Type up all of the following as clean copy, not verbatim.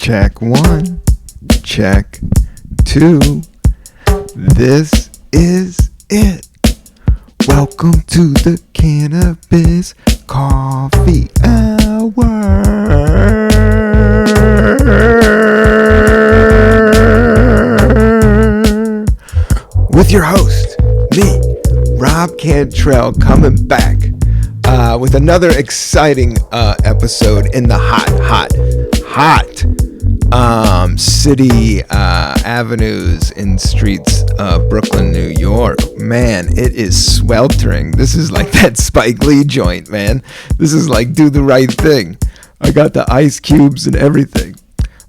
Check 1, check 2. This is it. Welcome to the Cannabis Coffee Hour. With your host, me, Rob Cantrell, coming back with another exciting episode in the hot city avenues and streets of Brooklyn, New York. Man, it is sweltering. This is like that Spike Lee joint, man. This is like Do the Right Thing. I got the ice cubes and everything.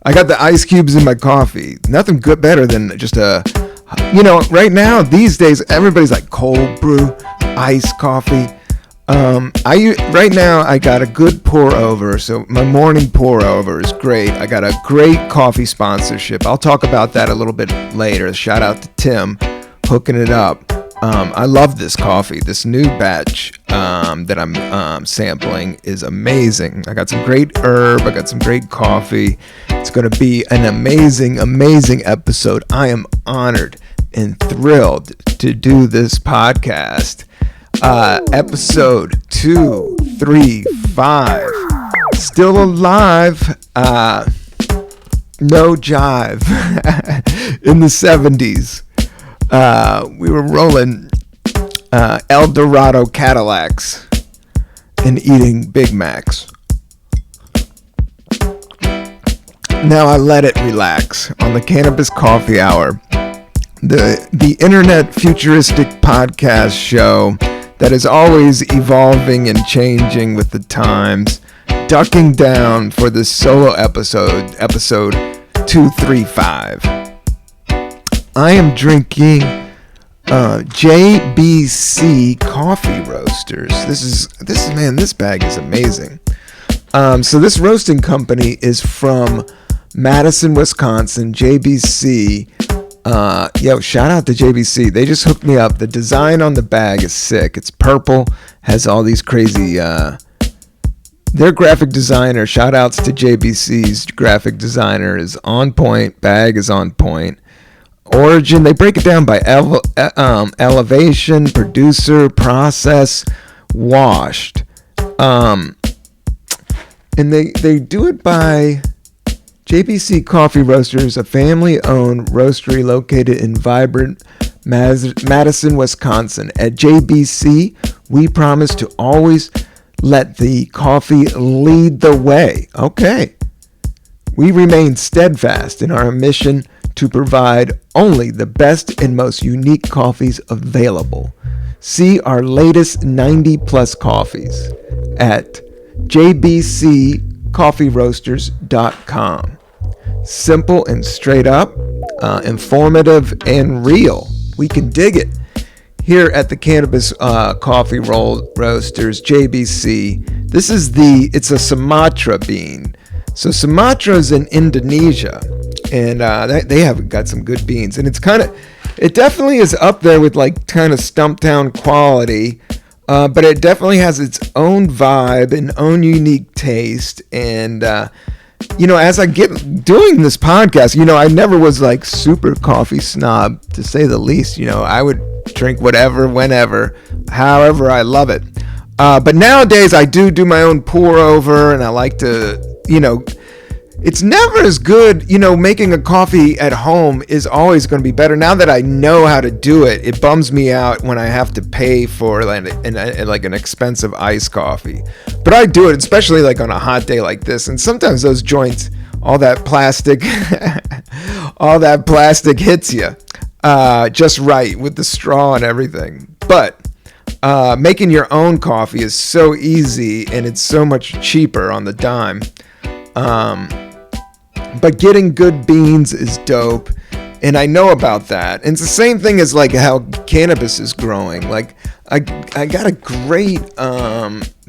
I got the ice cubes in my coffee. Nothing good better than just right now, these days, everybody's like cold brew, iced coffee. Right now I got a good pour over, so my morning pour over is great. I got a great coffee sponsorship. I'll talk about that a little bit later. Shout out to Tim hooking it up. I love this coffee. This new batch that I'm sampling is amazing. I got some great herb. I got some great coffee. It's going to be an amazing episode. I am honored and thrilled to do this podcast. Episode 235, still alive, no jive. In the 70s, we were rolling El Dorado Cadillacs and eating Big Macs. Now I let it relax on the Cannabis Coffee Hour, the internet futuristic podcast show that is always evolving and changing with the times, ducking down for this solo episode 235. I am drinking JBC Coffee Roasters. This bag is amazing. So this roasting company is from Madison, Wisconsin, JBC. Shout out to JBC. They just hooked me up. The design on the bag is sick. It's purple, has all these crazy, their graphic designer, shout outs to JBC's graphic designer, is on point. Bag is on point. Origin, they break it down by elevation, producer, process, washed. And they do it by JBC Coffee Roasters, a family-owned roastery located in vibrant Madison, Wisconsin. At JBC, we promise to always let the coffee lead the way. Okay. We remain steadfast in our mission to provide only the best and most unique coffees available. See our latest 90-plus coffees at jbccoffeeroasters.com. Simple and straight up, informative and real. We can dig it. Here at the Cannabis Coffee Roasters, JBC, it's a Sumatra bean. So Sumatra is in Indonesia, and they have got some good beans. And it definitely is up there with like kind of Stumptown quality, but it definitely has its own vibe and own unique taste. And as I get doing this podcast, I never was like super coffee snob, to say the least. I would drink whatever, whenever, however I love it. But nowadays I do my own pour over, and I like to, it's never as good, making a coffee at home is always going to be better. Now that I know how to do it, it bums me out when I have to pay for an expensive iced coffee. But I do it, especially like on a hot day like this. And sometimes those joints, all that plastic hits you just right with the straw and everything. But making your own coffee is so easy, and it's so much cheaper on the dime. But getting good beans is dope, and I know about that. And it's the same thing as like how cannabis is growing. Like I got a great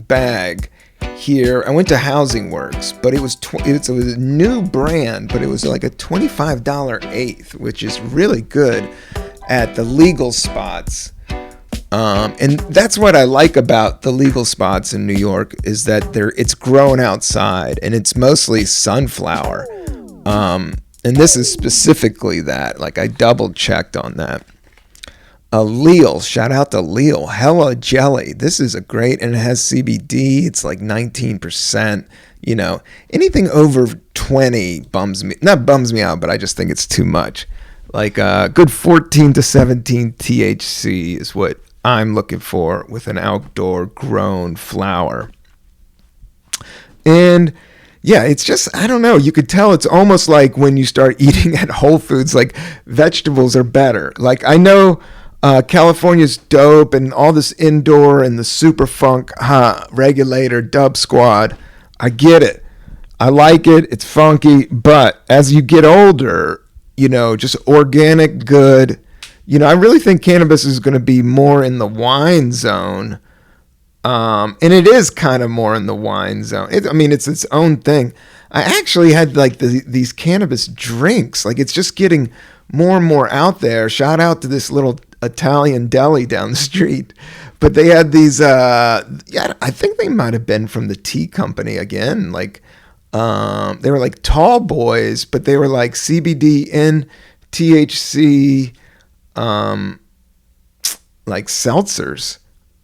bag here. I went to Housing Works, but it was a new brand, but it was like a $25 eighth, which is really good at the legal spots. And that's what I like about the legal spots in New York, is that it's grown outside, and it's mostly sunflower. And this is specifically that. Like, I double checked on that. Leal, shout out to Leal. Hella Jelly. This is a great, and it has CBD. It's like 19%. You know, anything over 20 not bums me out, but I just think it's too much. Like good 14 to 17 THC is what I'm looking for with an outdoor grown flower. And yeah, it's just, I don't know. You could tell it's almost like when you start eating at Whole Foods, like vegetables are better. Like I know California's dope and all this indoor and the super funk regulator dub squad. I get it. I like it. It's funky. But as you get older, you know, just organic good. You know, I really think cannabis is going to be more in the wine zone. And it is kind of more in the wine zone. It's its own thing. I actually had like these cannabis drinks. Like it's just getting more and more out there. Shout out to this little Italian deli down the street. But they had these, I think they might have been from the tea company again. Like, they were like tall boys, but they were like CBD and THC, like seltzers.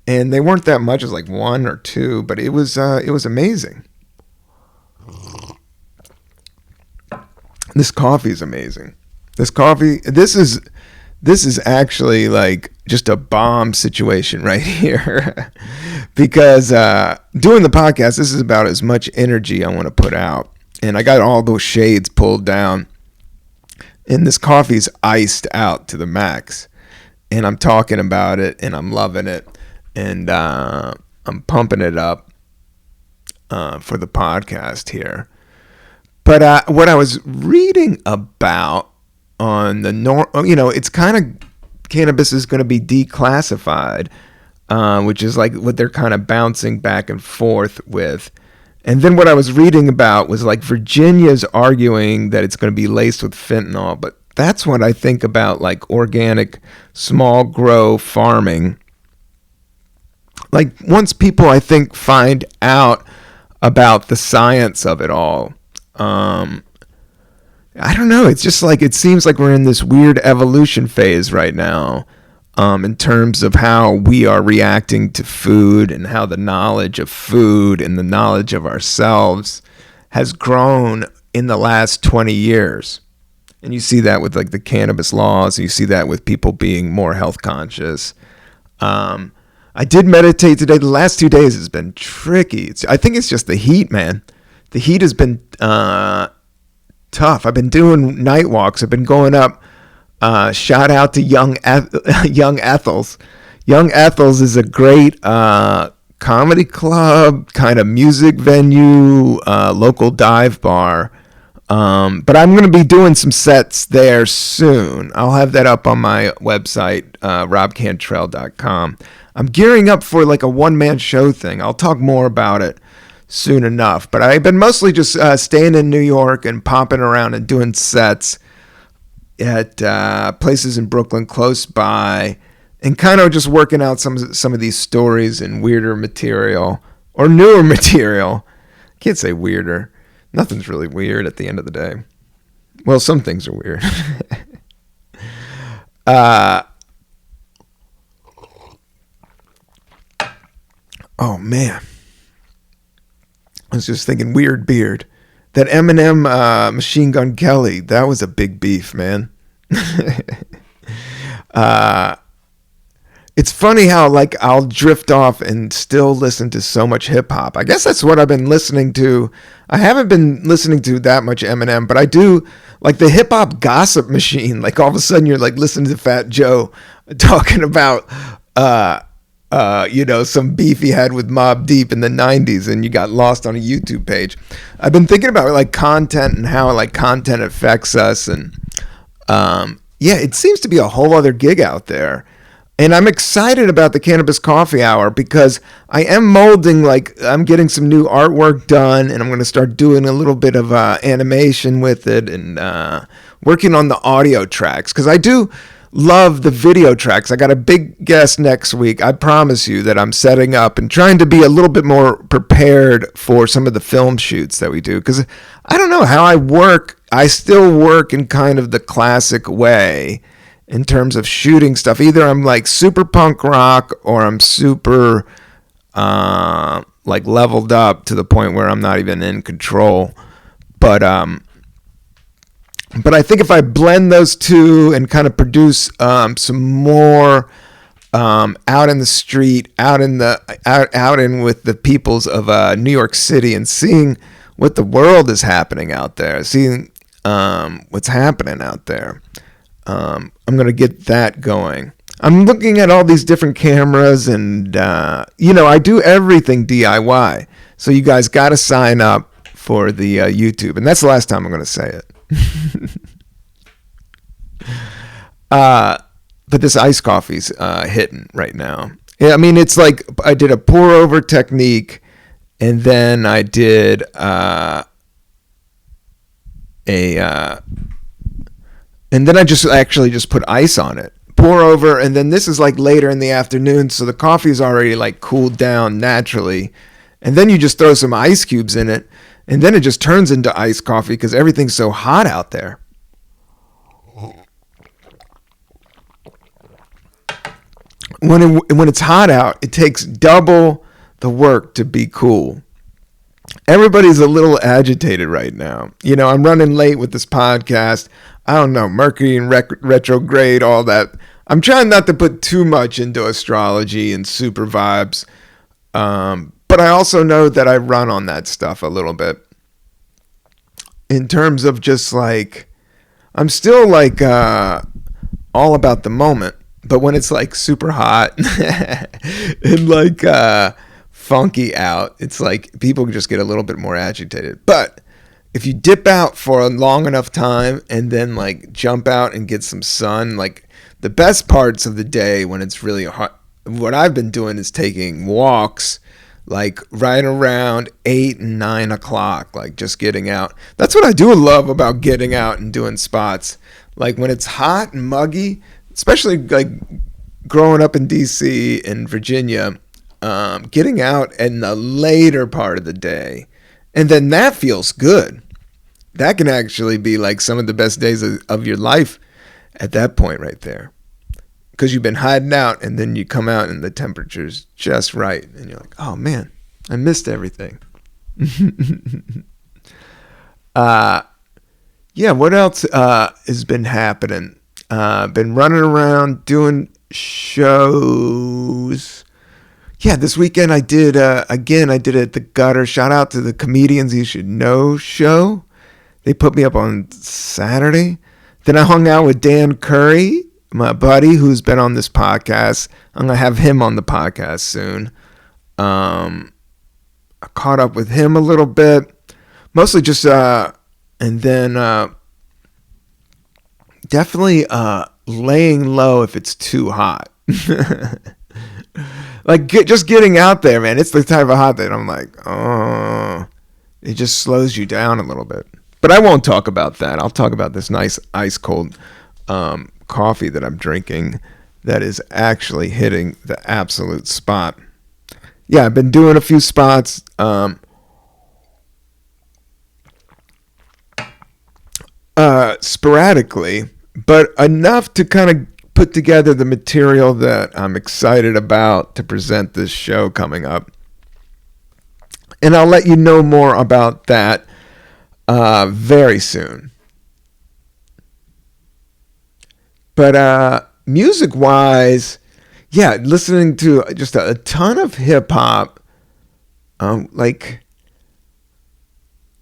And they weren't that much. It was like 1 or 2, but it was amazing. This coffee is amazing. This is actually like just a bomb situation right here. Because doing the podcast, this is about as much energy I want to put out. And I got all those shades pulled down. And this coffee's iced out to the max. And I'm talking about it and I'm loving it. And I'm pumping it up for the podcast here. But what I was reading about on the it's kind of cannabis is going to be declassified, which is like what they're kind of bouncing back and forth with. And then what I was reading about was like Virginia's arguing that it's going to be laced with fentanyl. But that's what I think about like organic small grow farming. Like once people, I think, find out about the science of it all, I don't know. It's just like, it seems like we're in this weird evolution phase right now, in terms of how we are reacting to food and how the knowledge of food and the knowledge of ourselves has grown in the last 20 years. And you see that with like the cannabis laws. You see that with people being more health conscious. I did meditate today. The last 2 days has been tricky. I think it's just the heat, man. The heat has been tough. I've been doing night walks. I've been going up. Shout out to Young Ethel's. Young Ethel's is a great comedy club, kind of music venue, local dive bar. But I'm going to be doing some sets there soon. I'll have that up on my website, robcantrell.com. I'm gearing up for like a one-man show thing. I'll talk more about it soon enough. But I've been mostly just staying in New York and popping around and doing sets at places in Brooklyn close by, and kind of just working out some of these stories and weirder material or newer material. I can't say weirder. Nothing's really weird at the end of the day. Well, some things are weird. Oh, man. I was just thinking weird beard. That Eminem Machine Gun Kelly, that was a big beef, man. It's funny how like I'll drift off and still listen to so much hip hop. I guess that's what I've been listening to. I haven't been listening to that much Eminem, but I do like the hip hop gossip machine. Like all of a sudden you're like listening to Fat Joe talking about some beef he had with Mobb Deep in the 90s, and you got lost on a YouTube page. I've been thinking about like content and how like content affects us, and it seems to be a whole other gig out there. And I'm excited about the Cannabis Coffee Hour because I am molding, like I'm getting some new artwork done, and I'm going to start doing a little bit of animation with it, and working on the audio tracks, because I do love the video tracks. I got a big guest next week. I promise you that I'm setting up and trying to be a little bit more prepared for some of the film shoots that we do, because I don't know how I work. I still work in kind of the classic way in terms of shooting stuff. Either I'm like super punk rock or I'm super like leveled up to the point where I'm not even in control. But I think if I blend those two and kind of produce some more out in the street, out in with the peoples of New York City, and seeing what the world is happening out there, seeing what's happening out there, I'm gonna get that going. I'm looking at all these different cameras, and I do everything DIY. So you guys got to sign up for the YouTube, and that's the last time I'm gonna say it. But this iced coffee's hitting right now. Yeah, I mean, it's like I did a pour over technique, and then I did and then I just put ice on it, pour over, and then this is like later in the afternoon, so the coffee's already like cooled down naturally, and then you just throw some ice cubes in it, and then it just turns into iced coffee because everything's so hot out there. When it's hot out, it takes double the work to be cool. Everybody's a little agitated right now. I'm running late with this podcast. I don't know, Mercury and retrograde, all that. I'm trying not to put too much into astrology and super vibes. But I also know that I run on that stuff a little bit. In terms of just like, I'm still like all about the moment. But when it's like super hot and like funky out, it's like people just get a little bit more agitated. But if you dip out for a long enough time and then like jump out and get some sun, like the best parts of the day when it's really hot, what I've been doing is taking walks like right around 8 and 9 o'clock, like just getting out. That's what I do love about getting out and doing spots. Like when it's hot and muggy, especially like growing up in DC and Virginia, getting out in the later part of the day, and then that feels good. That can actually be like some of the best days of your life at that point right there, because you've been hiding out, and then you come out and the temperature's just right, and you're like, oh man, I missed everything. Yeah, what else has been happening? Been running around doing shows. Yeah, this weekend I did it at the Gutter. Shout out to the Comedians You Should Know show. They put me up on Saturday. Then I hung out with Dan Curry, my buddy who's been on this podcast. I'm going to have him on the podcast soon. I caught up with him a little bit. Mostly just, and then definitely laying low if it's too hot. Like just getting out there, man. It's the type of hot that I'm like, oh, it just slows you down a little bit. But I won't talk about that. I'll talk about this nice ice cold coffee that I'm drinking that is actually hitting the absolute spot. Yeah, I've been doing a few spots. Sporadically, but enough to kind of put together the material that I'm excited about to present this show coming up. And I'll let you know more about that very soon. But music-wise, yeah, listening to just a ton of hip-hop. Like,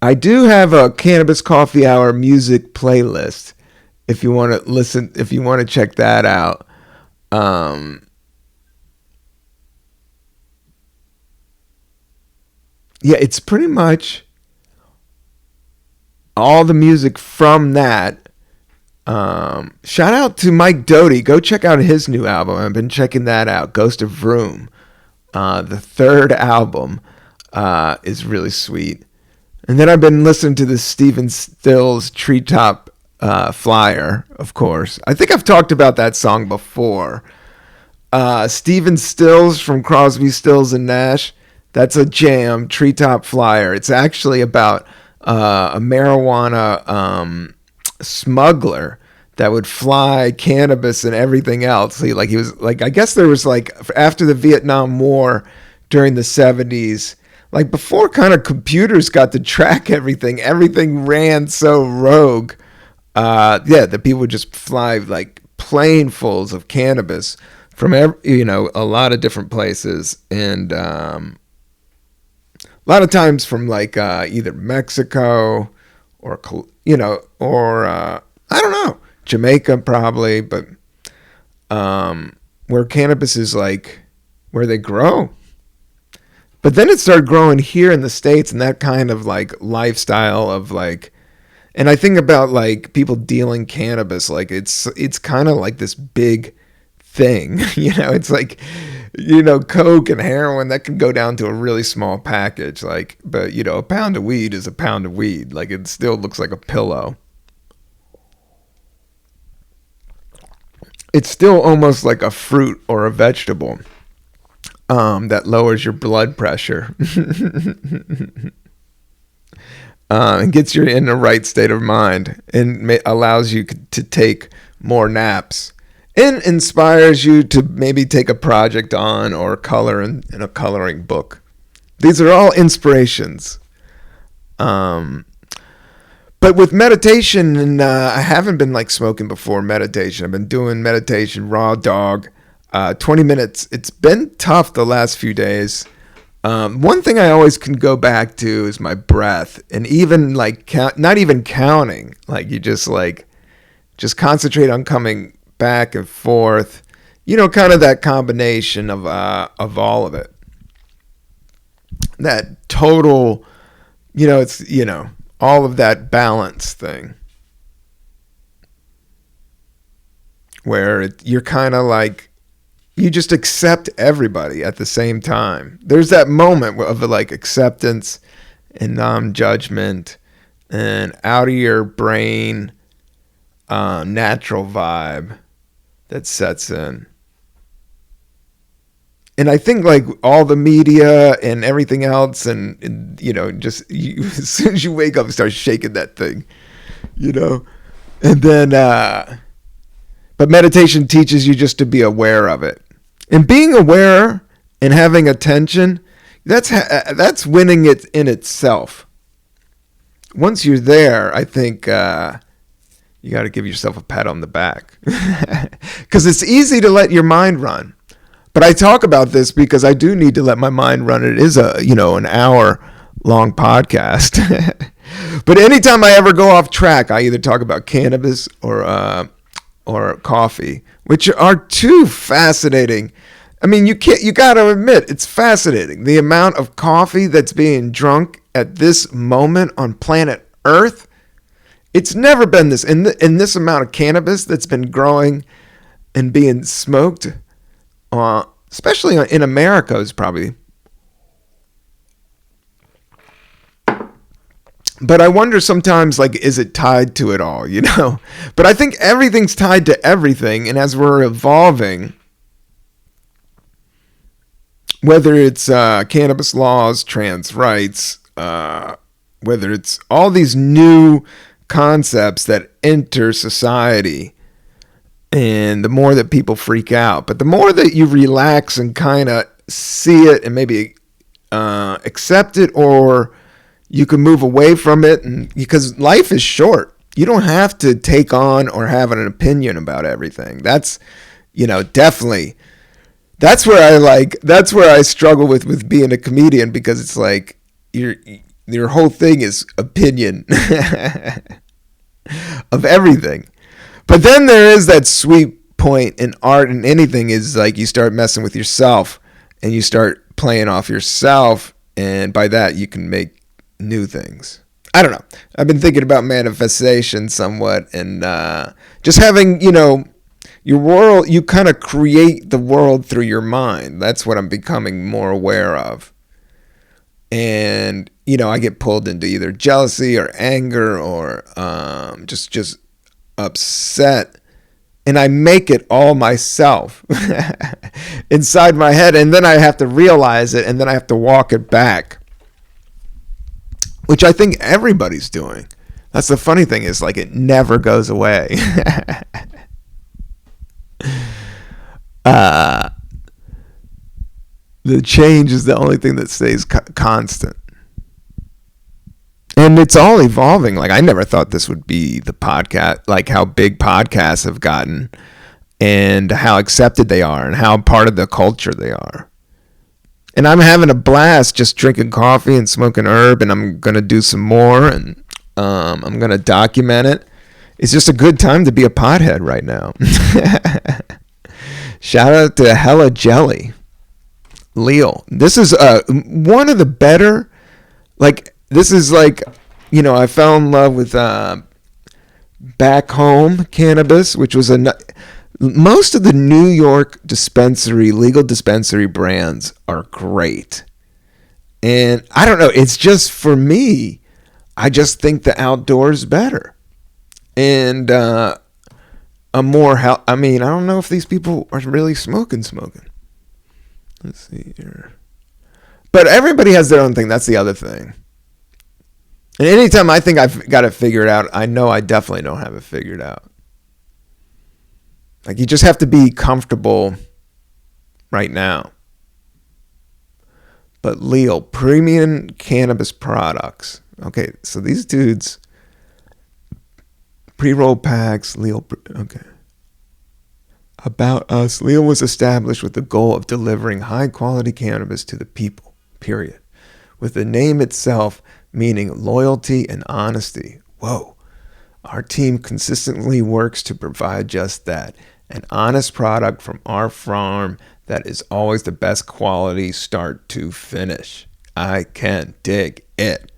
I do have a Cannabis Coffee Hour music playlist. If you want to listen, if you want to check that out. Yeah, it's pretty much all the music from that. Shout out to Mike Doty. Go check out his new album. I've been checking that out. Ghost of Vroom. The third album is really sweet. And then I've been listening to the Stephen Stills Treetop Flyer, of course. I think I've talked about that song before. Stephen Stills from Crosby, Stills and Nash. That's a jam, Treetop Flyer. It's actually about a marijuana smuggler that would fly cannabis and everything else. He was like, I guess there was like, after the Vietnam War during the 70s, like before kind of computers got to track everything ran so rogue. That people would just fly like planefuls of cannabis from a lot of different places, and a lot of times from like either Mexico or I don't know, Jamaica probably, but where cannabis is like where they grow. But then it started growing here in the States, and that kind of like lifestyle of like, and I think about like people dealing cannabis, like it's kind of like this big thing, it's like, coke and heroin that can go down to a really small package, like, but a pound of weed is a pound of weed, like it still looks like a pillow. It's still almost like a fruit or a vegetable that lowers your blood pressure and gets you in the right state of mind, and allows you to take more naps, and inspires you to maybe take a project on or color in a coloring book. These are all inspirations. But with meditation, and I haven't been like smoking before meditation. I've been doing meditation, raw dog, 20 minutes. It's been tough the last few days. One thing I always can go back to is my breath, and even like not even counting, like you just concentrate on coming back and forth, kind of that combination of all of it. That total, it's, all of that balance thing where you're kind of like, you just accept everybody at the same time. There's that moment of like acceptance and non-judgment and out of your brain, natural vibe that sets in. And I think like all the media and everything else, and just as soon as you wake up, start shaking that thing, and then, but meditation teaches you just to be aware of it, and being aware and having attention, that's winning it in itself. Once you're there, I think, you got to give yourself a pat on the back, because it's easy to let your mind run. But I talk about this because I do need to let my mind run. It is an hour long podcast. But anytime I ever go off track, I either talk about cannabis or coffee, which are two fascinating. I mean, you got to admit, it's fascinating. The amount of coffee that's being drunk at this moment on planet Earth, it's never been this. In this amount of cannabis that's been growing and being smoked, especially in America, is probably. But I wonder sometimes, like, is it tied to it all, But I think everything's tied to everything. And as we're evolving, whether it's cannabis laws, trans rights, whether it's all these new concepts that enter society, and the more that people freak out, but the more that you relax and kind of see it and maybe accept it, or you can move away from it, and because life is short, you don't have to take on or have an opinion about everything. That's, definitely, that's where I struggle with being a comedian, because it's like your whole thing is opinion of everything. But then there is that sweet point in art and anything, is like you start messing with yourself and you start playing off yourself, and by that you can make new things. I don't know. I've been thinking about manifestation somewhat, and just having, your world, you kind of create the world through your mind. That's what I'm becoming more aware of. And, I get pulled into either jealousy or anger or just upset, and I make it all myself inside my head, and then I have to realize it, and then I have to walk it back. which I think everybody's doing. That's the funny thing, is like it never goes away. The change is the only thing that stays constant. And it's all evolving. Like, I never thought this would be the podcast, like how big podcasts have gotten and how accepted they are and how part of the culture they are. And I'm having a blast just drinking coffee and smoking herb, and I'm going to do some more, and I'm going to document it. It's just a good time to be a pothead right now. Shout out to Hella Jelly. Leal. This is one of the better, like, this is like, you know, I fell in love with Back Home Cannabis, which was most of the New York legal dispensary brands are great. And I don't know, it's just, for me, I just think the outdoors better. And a more I mean, I don't know if these people are really smoking. Let's see here. But everybody has their own thing. That's the other thing. And anytime I think I've got it figured out, I know I definitely don't have it figured out. Like, you just have to be comfortable right now. But Leal, premium cannabis products. Okay, so these dudes, pre-roll packs, Leal, okay. About us, Leal was established with the goal of delivering high-quality cannabis to the people, period. With the name itself meaning loyalty and honesty. Whoa. Our team consistently works to provide just that. An honest product from our farm that is always the best quality start to finish. I can dig it.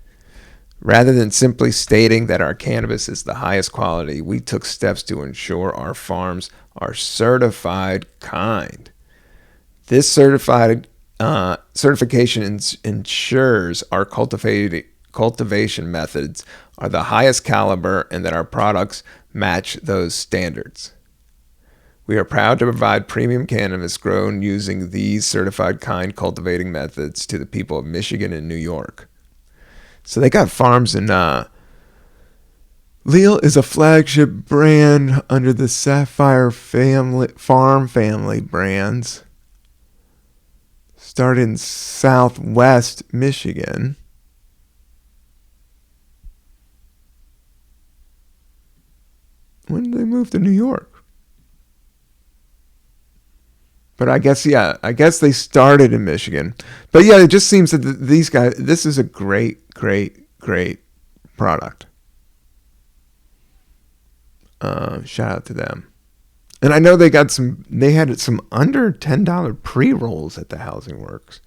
Rather than simply stating that our cannabis is the highest quality, we took steps to ensure our farms are certified kind. This certification ensures our cultivation methods are the highest caliber and that our products match those standards. We are proud to provide premium cannabis grown using these certified kind cultivating methods to the people of Michigan and New York. So they got farms in Leal is a flagship brand under the Sapphire Farm family brands. Started in Southwest Michigan. When did they move to New York? But I guess they started in Michigan. But yeah, it just seems that these guys, this is a great product. Shout out to them. And I know they had some under $10 pre-rolls at the Housing Works.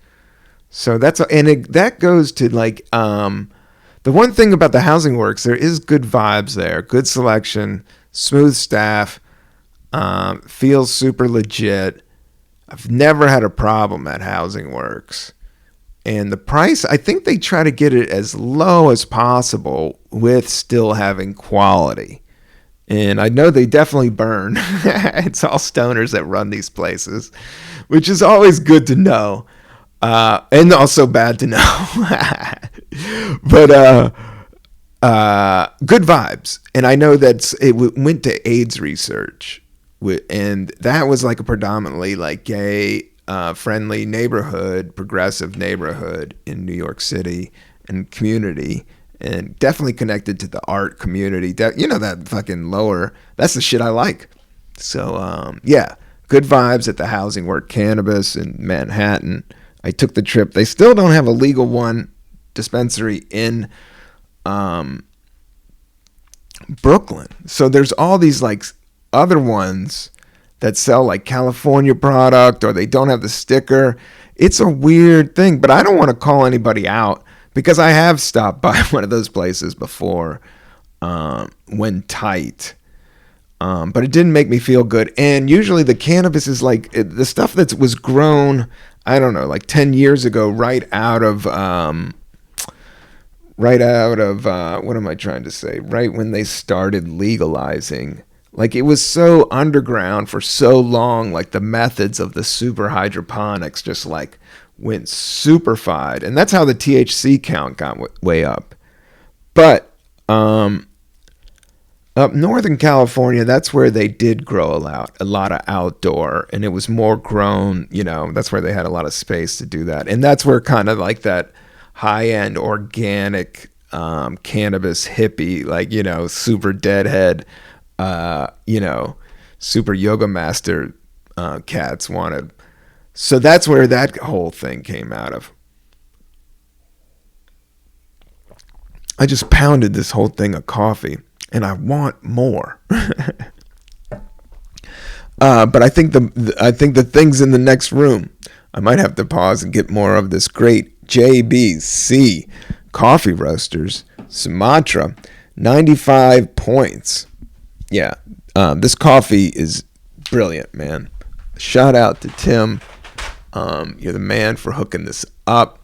So that goes to like, the one thing about the Housing Works, there is good vibes there, good selection, smooth staff, feels super legit. I've never had a problem at Housing Works. And the price, I think they try to get it as low as possible with still having quality. And I know they definitely burn. It's all stoners that run these places, which is always good to know. And also bad to know. But good vibes. And I know that it went to AIDS research. And that was like a predominantly like gay friendly neighborhood, progressive neighborhood in New York City and community, and definitely connected to the art community. That fucking lower, that's the shit I like. So yeah, good vibes at the Housing Work Cannabis in Manhattan. I took the trip. They still don't have a legal one dispensary in Brooklyn. So there's all these like other ones that sell like California product, or they don't have the sticker. It's a weird thing, but I don't want to call anybody out because I have stopped by one of those places before when tight. But it didn't make me feel good. And usually the cannabis is like the stuff that was grown, I don't know, like 10 years ago, right out of what am I trying to say? Right when they started legalizing. Like, it was so underground for so long, like the methods of the super hydroponics just like went superfied. And that's how the THC count got way up. But up Northern California, that's where they did grow a lot of outdoor, and it was more grown, that's where they had a lot of space to do that. And that's where kind of like that high-end organic cannabis hippie, like, super deadhead, super yoga master cats wanted. So that's where that whole thing came out of. I just pounded this whole thing of coffee, and I want more. But I think the things in the next room, I might have to pause and get more of this great JBC Coffee Roasters Sumatra, 95 points. Yeah, this coffee is brilliant, man. Shout out to Tim. You're the man for hooking this up.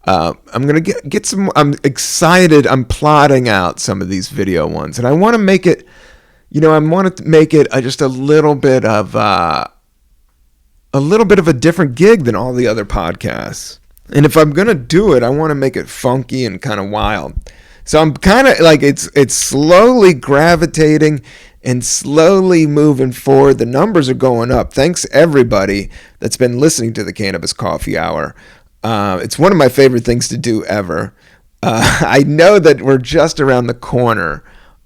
I'm gonna get some. I'm excited. I'm plotting out some of these video ones, and I want to make it. I want to make it just a little bit of a different gig than all the other podcasts. And if I'm gonna do it, I want to make it funky and kind of wild. So I'm kind of like it's slowly gravitating and slowly moving forward. The numbers are going up. Thanks everybody that's been listening to the Cannabis Coffee Hour. It's one of my favorite things to do ever. I know that we're just around the corner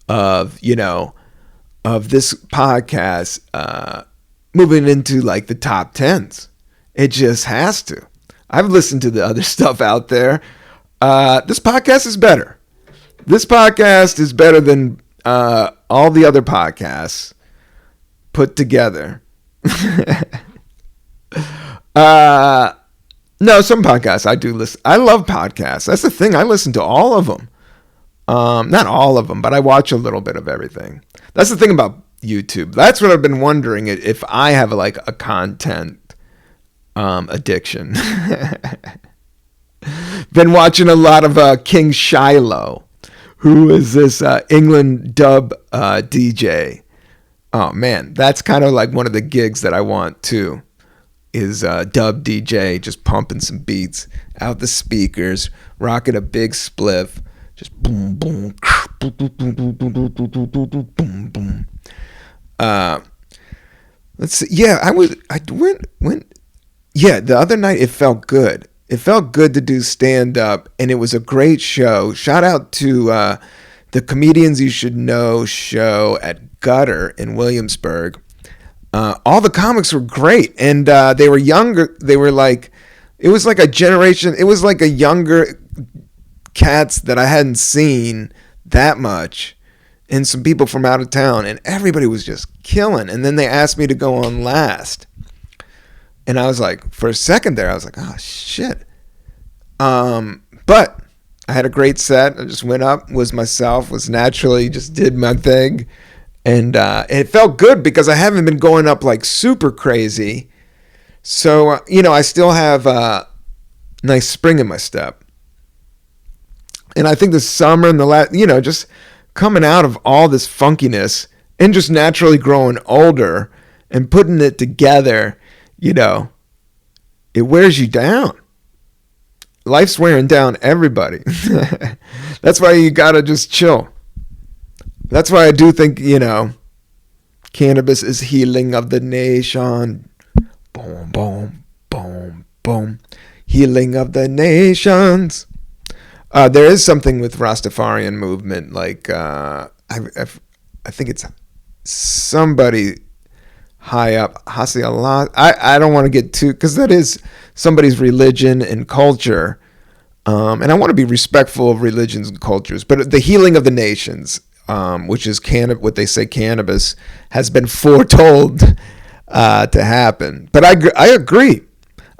of this podcast moving into like the top 10s. It just has to. I've listened to the other stuff out there. This podcast is better. This podcast is better than all the other podcasts put together. No, some podcasts I do listen. I love podcasts. That's the thing. I listen to all of them. Not all of them, but I watch a little bit of everything. That's the thing about YouTube. That's what I've been wondering, if I have like a content addiction. Been watching a lot of King Shiloh, who is this England dub DJ. Oh man, that's kind of like one of the gigs that I want too. Is dub DJ, just pumping some beats out the speakers, rocking a big spliff, just boom boom boom boom boom boom boom boom boom boom. Let's see. Yeah, I went. Yeah, the other night it felt good. It felt good to do stand up, and it was a great show. Shout out to the Comedians You Should Know show at Gutter in Williamsburg. All the comics were great, and they were younger. They were like, it was like a generation. It was like a younger cats that I hadn't seen that much, and some people from out of town, and everybody was just killing. And then they asked me to go on last, and I was like, for a second there, I was like, oh shit. But I had a great set. I just went up, was myself, was naturally, just did my thing. And it felt good because I haven't been going up like super crazy. So, I still have a nice spring in my step. And I think the summer and the just coming out of all this funkiness and just naturally growing older and putting it together, it wears you down. Life's wearing down everybody. That's why you got to just chill. That's why I do think, cannabis is healing of the nation. Boom, boom, boom, boom. Healing of the nations. There is something with Rastafarian movement. Like, I think it's somebody high up. Hasi Allah. I don't want to get too, because that is somebody's religion and culture. And I want to be respectful of religions and cultures. But the healing of the nations, which is what they say cannabis, has been foretold to happen. But I agree.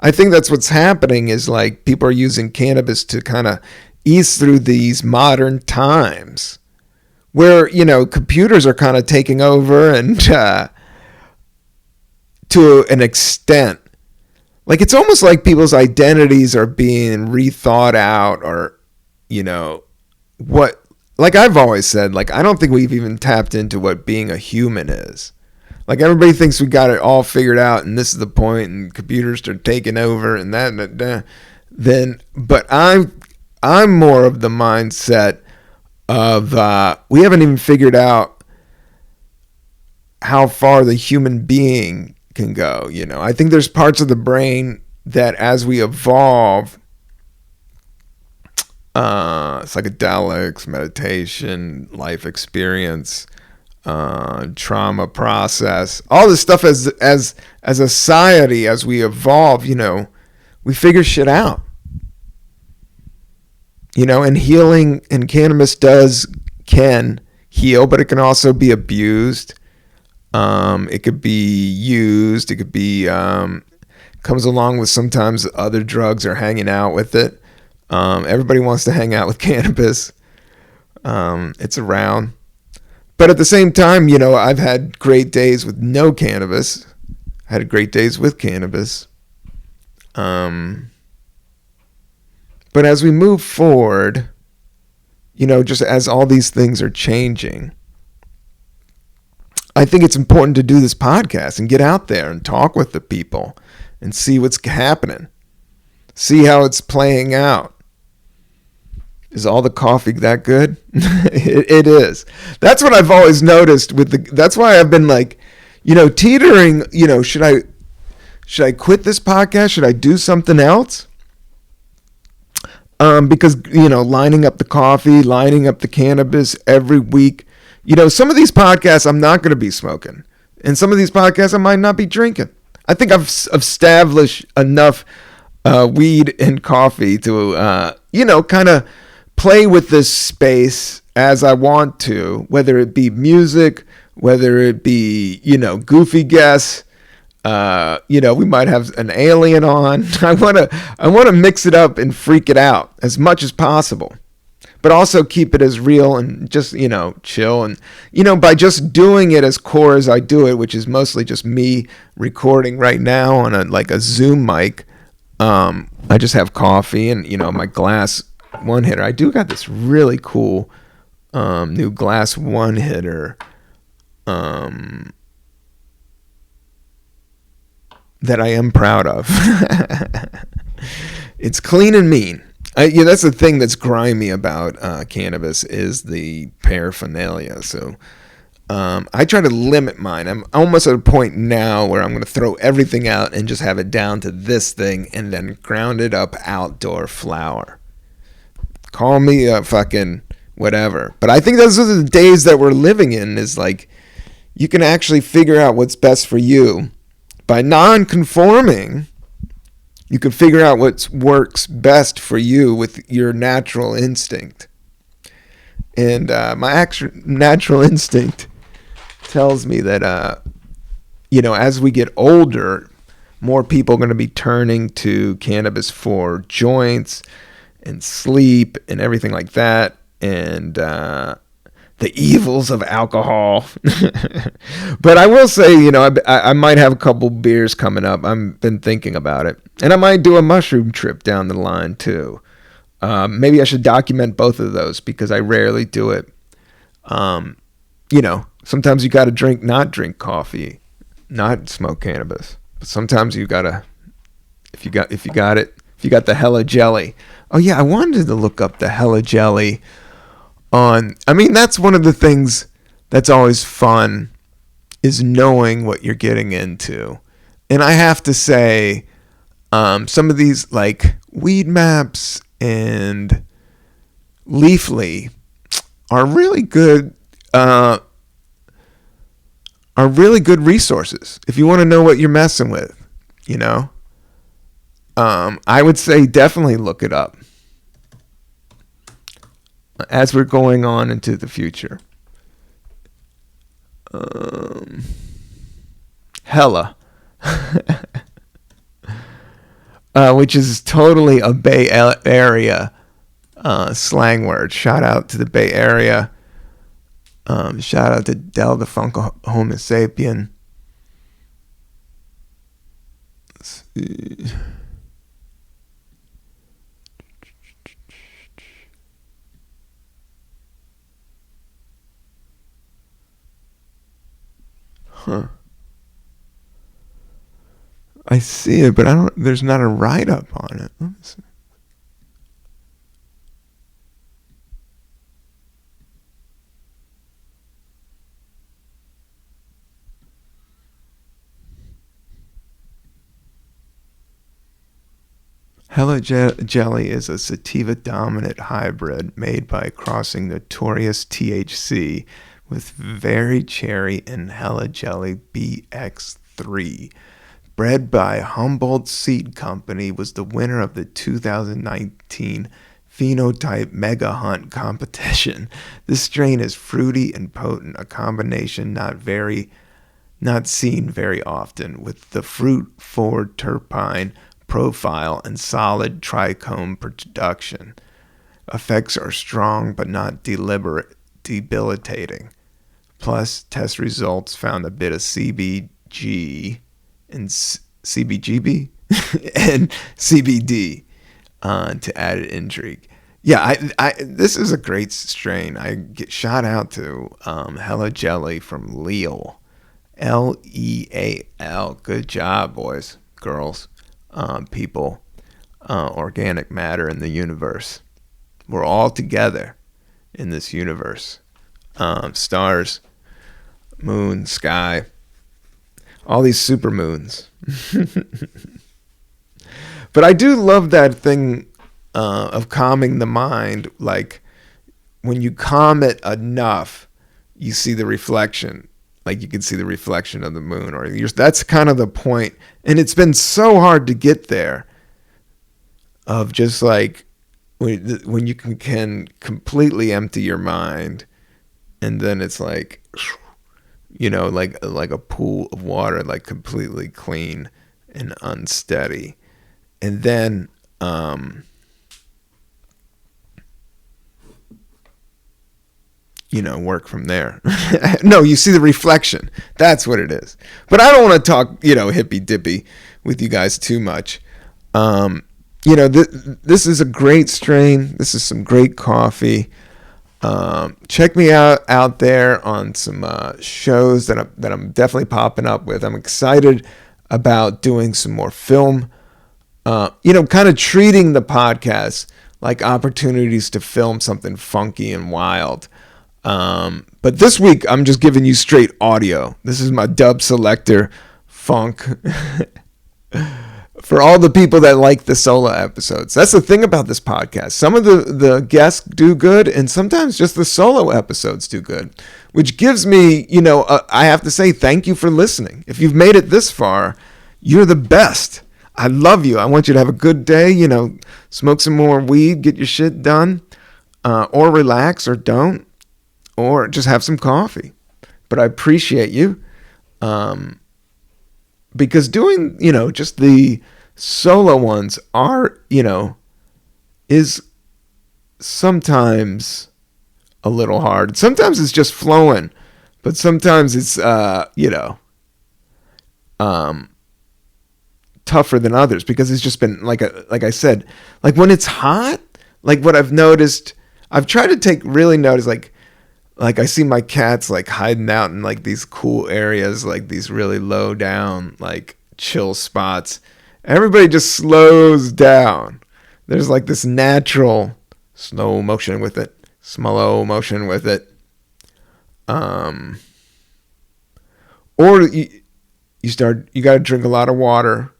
I think that's what's happening is like people are using cannabis to kind of ease through these modern times where, computers are kind of taking over and to an extent. Like it's almost like people's identities are being rethought out or, what, like I've always said, like, I don't think we've even tapped into what being a human is. Like everybody thinks we got it all figured out and this is the point and computers are taking over and that. But I'm more of the mindset of we haven't even figured out how far the human being can go. You know, I think there's parts of the brain that as we evolve, psychedelics, meditation, life experience, trauma process, all this stuff as a society, as we evolve, you know, we figure shit out. You know, and healing and cannabis can heal, but it can also be abused. It could be used. It could be comes along with sometimes other drugs or hanging out with it. Everybody wants to hang out with cannabis. It's around. But at the same time, you know, I've had great days with no cannabis. I had great days with cannabis. But as we move forward, you know, just as all these things are changing, I think it's important to do this podcast and get out there and talk with the people and see what's happening. See how it's playing out. Is all the coffee that good? It is. That's what I've always noticed that's why I've been like, you know, teetering, you know, should I quit this podcast? Should I do something else? Because, you know, lining up the coffee, lining up the cannabis every week, you know, some of these podcasts I'm not going to be smoking. And some of these podcasts I might not be drinking. I think I've established enough weed and coffee to, you know, kind of play with this space as I want to, whether it be music, whether it be, you know, goofy guests. You know, we might have an alien on. I want to mix it up and freak it out as much as possible, but also keep it as real and just, you know, chill. And, you know, by just doing it as core as I do it, which is mostly just me recording right now on a Zoom mic. I just have coffee and, you know, my glass one hitter. I do got this really cool, new glass one hitter, that I am proud of. It's clean and mean. Yeah, that's the thing that's grimy about cannabis is the paraphernalia. So I try to limit mine. I'm almost at a point now where I'm going to throw everything out and just have it down to this thing and then ground it up outdoor flower. Call me a fucking whatever. But I think those are the days that we're living in, is like you can actually figure out what's best for you. By non-conforming, you can figure out what works best for you with your natural instinct. And my actual natural instinct tells me that, you know, as we get older, more people are going to be turning to cannabis for joints and sleep and everything like that. And the evils of alcohol. But I will say, you know, I might have a couple beers coming up. I've been thinking about it. And I might do a mushroom trip down the line too. Maybe I should document both of those because I rarely do it. You know, sometimes you got to not drink coffee, not smoke cannabis. But sometimes you got to, if you got the hella jelly. Oh yeah, I wanted to look up the hella jelly I mean, that's one of the things that's always fun, is knowing what you're getting into. And I have to say, some of these like Weed Maps and Leafly are really good resources if you want to know what you're messing with, you know. I would say definitely look it up as we're going on into the future. Hella. Which is totally a Bay Area slang word. Shout out to the Bay Area. Shout out to Del the Funko Homo Sapien. Let's see. Huh. I see it, but there's not a write-up on it. Let me see. Hella Jelly is a sativa-dominant hybrid made by crossing notorious THC with Very Cherry and Hella Jelly BX3. Bred by Humboldt Seed Company, was the winner of the 2019 Phenotype Mega Hunt competition. This strain is fruity and potent, a combination not seen very often, with the fruit-forward terpene profile and solid trichome production. Effects are strong but not debilitating. Plus, test results found a bit of CBG and CBGB and CBD to added intrigue. Yeah, this is a great strain. I get shout out to Hella Jelly from Leal. Leal. Good job, boys, girls, people, organic matter in the universe. We're all together in this universe. Stars, moon, sky, all these super moons. But I do love that thing of calming the mind. Like when you calm it enough, you see the reflection. Like you can see the reflection of the moon, or that's kind of the point. And it's been so hard to get there. Of just like when you can completely empty your mind, and then it's like, like a pool of water, like completely clean and unsteady, and then work from there. No, you see the reflection. That's what it is. But I don't want to talk, hippy dippy with you guys too much. This is a great strain. This is some great coffee. Check me out there on some shows that I'm definitely popping up with. I'm excited about doing some more film. Kind of treating the podcast like opportunities to film something funky and wild. But this week I'm just giving you straight audio. This is my dub selector funk. For all the people that like the solo episodes. That's the thing about this podcast. Some of the guests do good, and sometimes just the solo episodes do good, which gives me, I have to say thank you for listening. If you've made it this far, you're the best. I love you. I want you to have a good day, smoke some more weed, get your shit done, or relax, or don't, or just have some coffee. But I appreciate you. Because doing, just the solo ones are, is sometimes a little hard. Sometimes it's just flowing, but sometimes it's, tougher than others because it's just been like I said, like when it's hot, like what I've noticed, I've tried to really notice, like I see my cats like hiding out in like these cool areas, like these really low down, like chill spots. Everybody just slows down. There's like this natural slow motion with it. Or you got to drink a lot of water.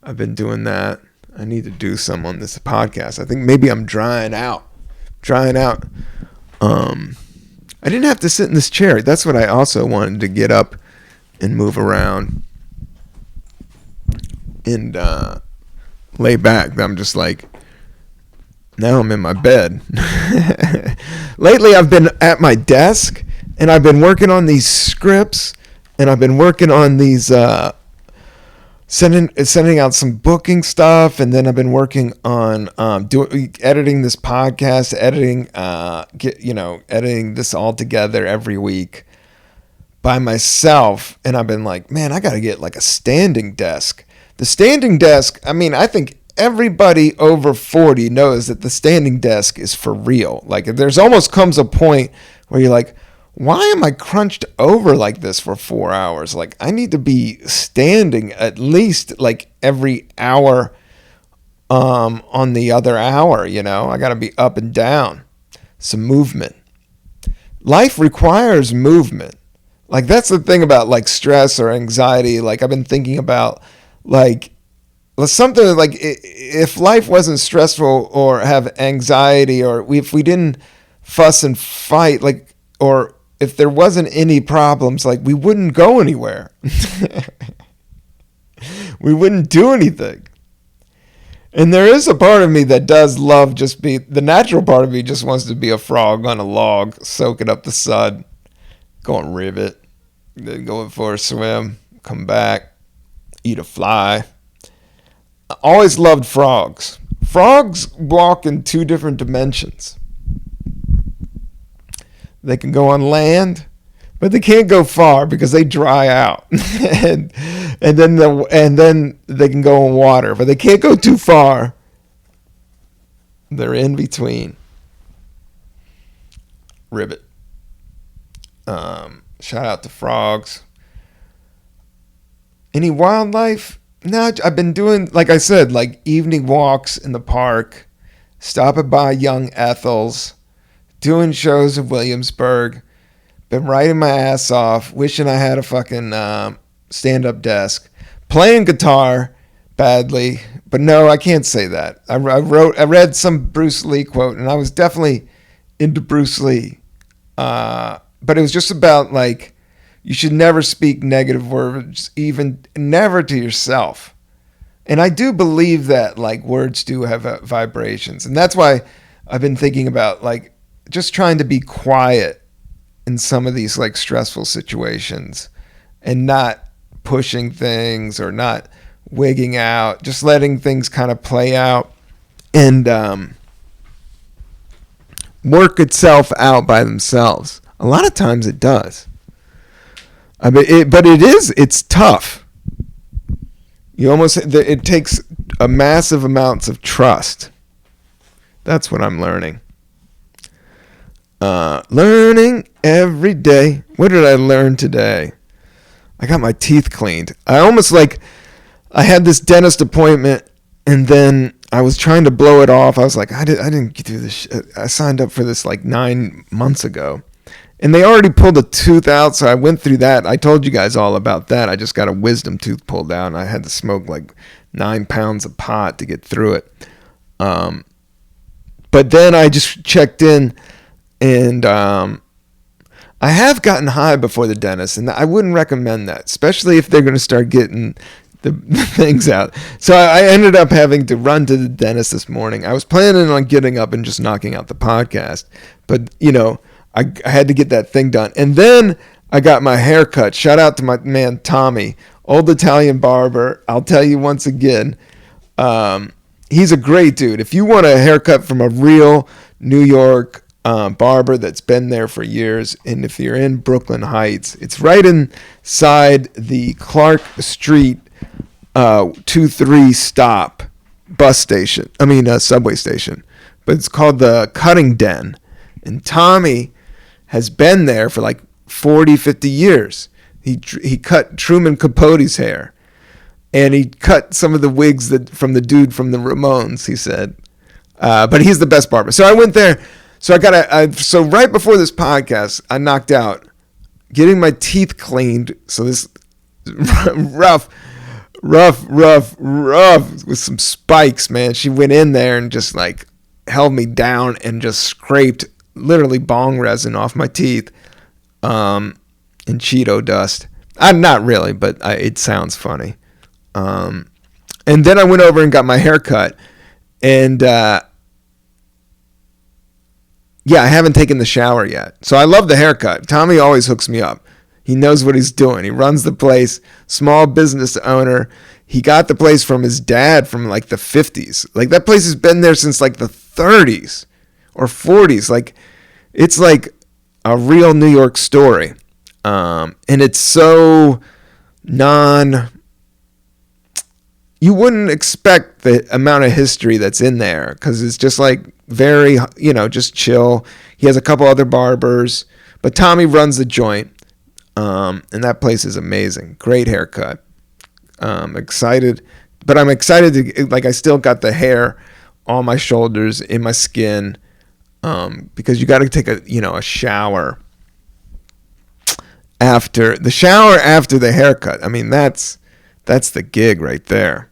I've been doing that. I need to do some on this podcast. I think maybe I'm drying out. I didn't have to sit in this chair. That's what I also wanted, to get up and move around and lay back. I'm just like, now I'm in my bed. Lately, I've been at my desk, and I've been working on these scripts, and I've been working on these sending out some booking stuff, and then I've been working on editing this podcast, editing this all together every week by myself. And I've been like, man, I got to get like a standing desk. The standing desk, I think everybody over 40 knows that the standing desk is for real. Like there's almost comes a point where you're like, why am I crunched over like this for 4 hours? Like I need to be standing at least like every hour on the other hour, I got to be up and down. Some movement. Life requires movement. Like that's the thing about like stress or anxiety. Like I've been thinking about like something like if life wasn't stressful or have anxiety, or if we didn't fuss and fight, like, or if there wasn't any problems, like, we wouldn't go anywhere. We wouldn't do anything. And there is a part of me that does love the natural part of me just wants to be a frog on a log, soaking up the sun, go and rivet, then go for a swim, come back, eat a fly. I always loved frogs. Frogs walk in two different dimensions. They can go on land, but they can't go far because they dry out. and then they can go in water, but they can't go too far. They're in between. Ribbit. Shout out to frogs. Any wildlife? No, I've been doing, like I said, like evening walks in the park, stopping by Young Ethel's, doing shows in Williamsburg, been writing my ass off, wishing I had a fucking stand-up desk, playing guitar badly, but no, I can't say that. I read some Bruce Lee quote, and I was definitely into Bruce Lee, but it was just about, like, you should never speak negative words, even never to yourself. And I do believe that, like, words do have vibrations. And that's why I've been thinking about, like, just trying to be quiet in some of these, like, stressful situations and not pushing things or not wigging out, just letting things kind of play out and work itself out by themselves. A lot of times it does. It's tough. It takes a massive amounts of trust. That's what I'm learning. Learning every day. What did I learn today? I got my teeth cleaned. I had this dentist appointment, and then I was trying to blow it off. I was like, I didn't do this. I signed up for this like 9 months ago. And they already pulled a tooth out, so I went through that. I told you guys all about that. I just got a wisdom tooth pulled out, and I had to smoke like 9 pounds of pot to get through it. But then I just checked in, and I have gotten high before the dentist, and I wouldn't recommend that, especially if they're going to start getting the things out. So I ended up having to run to the dentist this morning. I was planning on getting up and just knocking out the podcast, but, you know, I had to get that thing done. And then I got my hair cut. Shout out to my man, Tommy, old Italian barber. I'll tell you once again, he's a great dude. If you want a haircut from a real New York barber that's been there for years, and if you're in Brooklyn Heights, it's right inside the Clark Street 2-3 stop subway station. But it's called the Cutting Den. And Tommy has been there for like 40, 50 years. He cut Truman Capote's hair. And he cut some of the wigs from the dude from the Ramones, he said. But he's the best barber. So I went there. So so right before this podcast, I knocked out getting my teeth cleaned. So this rough with some spikes, man. She went in there and just like held me down and just scraped literally bong resin off my teeth and Cheeto dust. Not really, but it sounds funny. And then I went over and got my hair cut. And I haven't taken the shower yet. So I love the haircut. Tommy always hooks me up. He knows what he's doing. He runs the place, small business owner. He got the place from his dad from like the 50s. Like that place has been there since like the 30s. Or 40s, like it's like a real New York story, and it's so you wouldn't expect the amount of history that's in there because it's just like very, just chill. He has a couple other barbers, but Tommy runs the joint, and that place is amazing. Great haircut. Excited, but I'm excited to I still got the hair on my shoulders, in my skin. Because you got to take a shower after the haircut. I mean, that's the gig right there.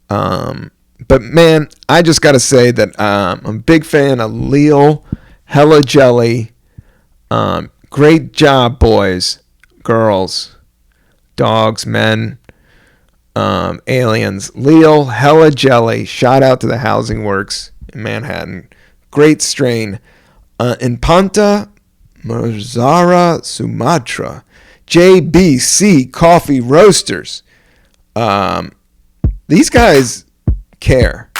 But man, I just got to say that I'm a big fan of Leel, Hella Jelly. Great job, boys, girls, dogs, men, aliens. Leel, Hella Jelly. Shout out to the Housing Works in Manhattan. Great strain. In Panta, Merzara, Sumatra. JBC Coffee Roasters. These guys care.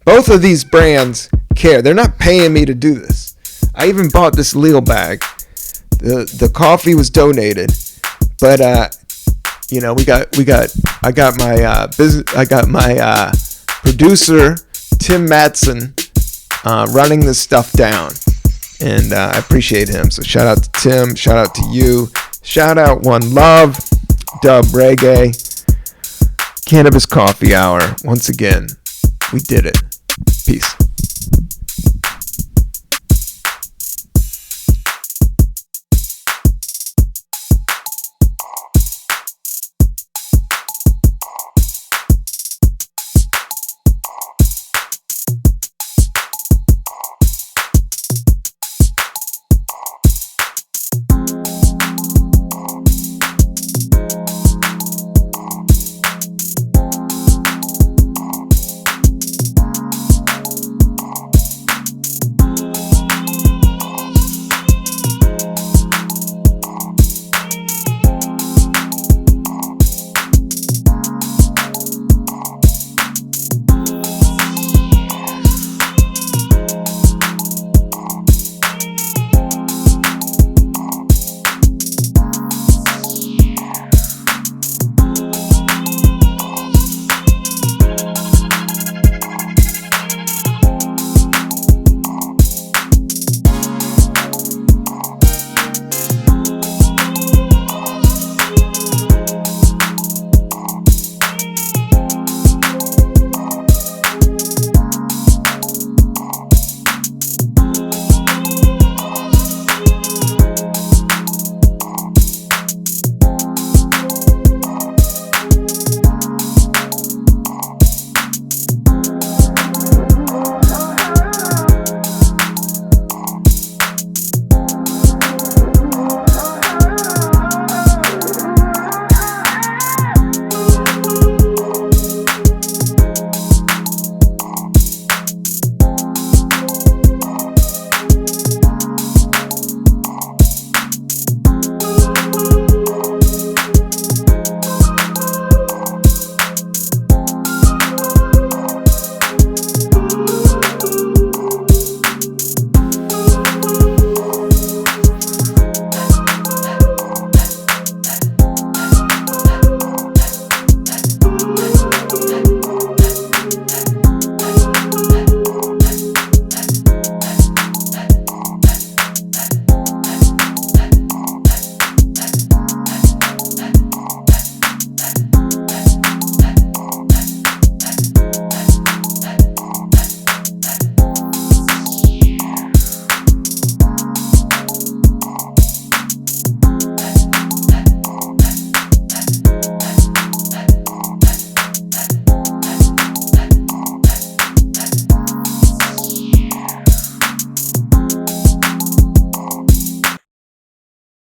Both of these brands care. They're not paying me to do this. I even bought this Leel bag. The coffee was donated, but I got my producer Tim Mattson running this stuff down, and I appreciate him. So shout out to Tim, shout out to you, shout out One Love, Dub Reggae, Cannabis Coffee Hour. Once again, we did it. Peace.